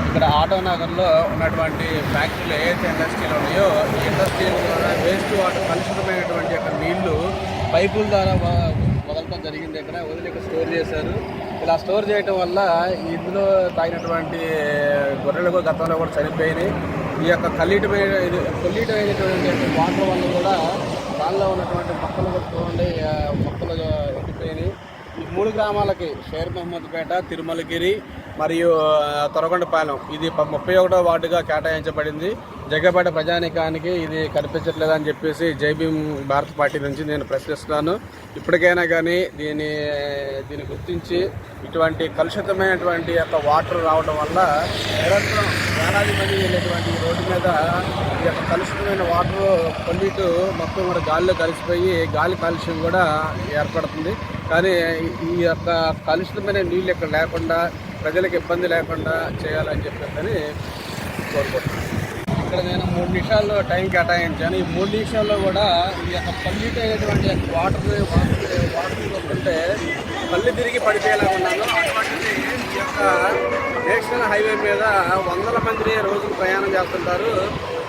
ఇక్కడ ఆటోనగర్లో ఉన్నటువంటి ఫ్యాక్టరీలు ఏదైతే ఇండస్ట్రీలు ఉన్నాయో ఈ ఇండస్ట్రీల ద్వారా వేస్ట్ వాటర్ కలుషితమైనటువంటి యొక్క నీళ్లు పైపుల ద్వారా వదలటం జరిగింది. ఇక్కడ వదిలి ఇక్కడ స్టోర్ చేశారు. ఇలా స్టోర్ చేయడం వల్ల ఇందులో తాగినటువంటి గొర్రెలు గతంలో కూడా చనిపోయినాయి. ఈ యొక్క పొల్యూటమైనటువంటి వాటర్ వల్ల కూడా దానిలో ఉన్నటువంటి మొక్కలు కూడా చూడండి, మొక్కలు ఎండిపోయినాయి. ఈ 3 గ్రామాలకి షేర్ మహమ్మద్పేట, తిరుమలగిరి మరియు తొరగొండపాలెం ఇది 31వ వార్డుగా కేటాయించబడింది. జగ్గపేట ప్రజానికానికి ఇది కనిపించట్లేదని చెప్పేసి జై భీమ్ భారత్ పార్టీ నుంచి నేను ప్రశ్నిస్తున్నాను. ఇప్పటికైనా కానీ దీన్ని గుర్తించి ఇటువంటి కలుషితమైనటువంటి యొక్క వాటర్ రావడం వల్ల నిరంతరం వేలాది మంది వెళ్ళేటువంటి రోడ్డు మీద ఈ యొక్క కలుషితమైన వాటర్ పొల్యూట్ మొత్తం కూడా గాలిలో కలిసిపోయి గాలి కాలుష్యం కూడా ఏర్పడుతుంది. కానీ ఈ యొక్క కలుషితమైన నీళ్ళు ఇక్కడ లేకుండా ప్రజలకు ఇబ్బంది లేకుండా చేయాలని చెప్పేసి కోరుకుంటున్నాను. ఇక్కడ నేను 3 నిమిషాల్లో టైం కేటాయించాను. ఈ 3 నిమిషాల్లో కూడా ఈ యొక్క పొల్యూట్ అయినటువంటి వాటర్ వస్తుంటే కళ్ళు తిరిగి పడిపోయేలా ఉన్నాను. అటువంటిది ఈ యొక్క నేషనల్ హైవే మీద వందల మంది రోజులు ప్రయాణం చేస్తుంటారు.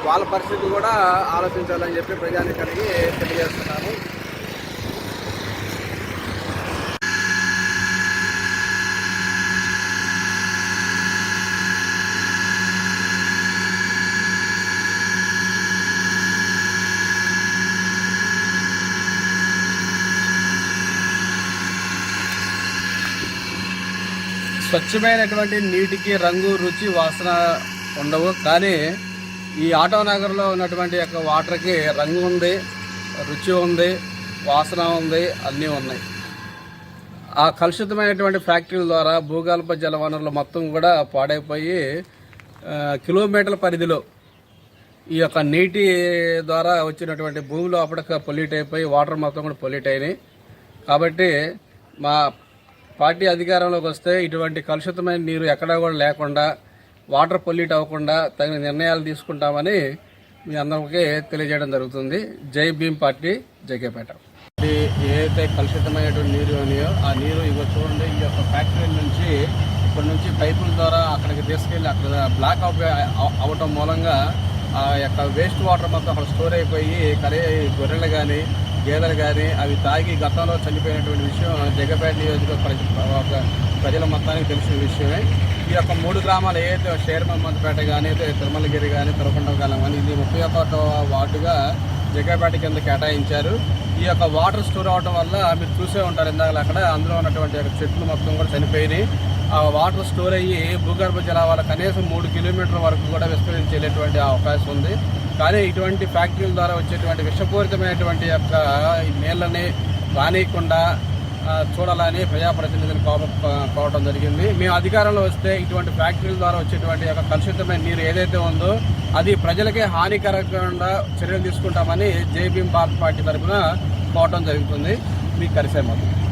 వాళ్ళ పరిస్థితి కూడా ఆలోచించాలని చెప్పి ప్రజానికానికి తెలియజేస్తున్నాను. స్వచ్ఛమైనటువంటి నీటికి రంగు, రుచి, వాసన ఉండవు. కానీ ఈ ఆటోనగర్లో ఉన్నటువంటి యొక్క వాటర్కి రంగు ఉంది, రుచి ఉంది, వాసన ఉంది, అన్నీ ఉన్నాయి. ఆ కలుషితమైనటువంటి ఫ్యాక్టరీల ద్వారా భూగర్భ జల వనరులు మొత్తం కూడా పాడైపోయి కిలోమీటర్ల పరిధిలో ఈ యొక్క నీటి ద్వారా వచ్చినటువంటి భూమిలో అప్పటిక పొల్యూట్ అయిపోయి వాటర్ మొత్తం కూడా పొల్యూట్ అయినాయి. కాబట్టి మా పార్టీ అధికారంలోకి వస్తే ఇటువంటి కలుషితమైన నీరు ఎక్కడా కూడా లేకుండా, వాటర్ పొల్యూట్ అవ్వకుండా తగిన నిర్ణయాలు తీసుకుంటామని మీ అందరికీ తెలియజేయడం జరుగుతుంది. జై భీమ్ పార్టీ, జగ్గపేట. ఏదైతే కలుషితమైనటువంటి నీరు ఉన్నాయో ఆ నీరు ఇగో చూడండి, ఈ యొక్క ఫ్యాక్టరీ నుంచి ఇప్పటి నుంచి పైపుల ద్వారా అక్కడికి తీసుకెళ్ళి అక్కడ బ్లాక్ అవ్వటం మూలంగా ఆ యొక్క వేస్ట్ వాటర్ మొత్తం అక్కడ స్టోర్ అయిపోయి గొర్రెలు కానీ గేదెలు కానీ అవి తాగి గతంలో చనిపోయినటువంటి విషయం జగ్గపేట నియోజకవర్గ ప్రజల మొత్తానికి తెలిసిన విషయమే. ఈ యొక్క 3 గ్రామాలు ఏదైతే షేర్ మహమ్మద్పేట కానీ తిరుమలగిరి కానీ తొరకొండపాలెం కానీ ఇది 31వ వార్డుగా జగ్గపేట కింద కేటాయించారు. ఈ యొక్క వాటర్ స్టోర్ అవడం వల్ల మీరు చూసే ఉంటారు ఇందాక అక్కడ అందులో ఉన్నటువంటి చెట్లు మొత్తం కూడా చనిపోయినాయి. ఆ వాటర్ స్టోర్ అయ్యి భూగర్భ జలాల కనీసం 3 కిలోమీటర్ల వరకు కూడా విస్తరించి వెళ్ళేటువంటి అవకాశం ఉంది. కానీ ఇటువంటి ఫ్యాక్టరీల ద్వారా వచ్చేటువంటి విషపూరితమైనటువంటి యొక్క నీళ్ళని రానియకుండా చూడాలని ప్రజాప్రతినిధులు కోవడం జరిగింది. మేము అధికారంలో వస్తే ఇటువంటి ఫ్యాక్టరీల ద్వారా వచ్చేటువంటి యొక్క కలుషితమైన నీరు ఏదైతే ఉందో అది ప్రజలకే హానికరంగా చర్యలు తీసుకుంటామని జై భీమ్ భారత్ పార్టీ తరఫున కోవడం జరుగుతుంది. మీకు కలిసే మొత్తం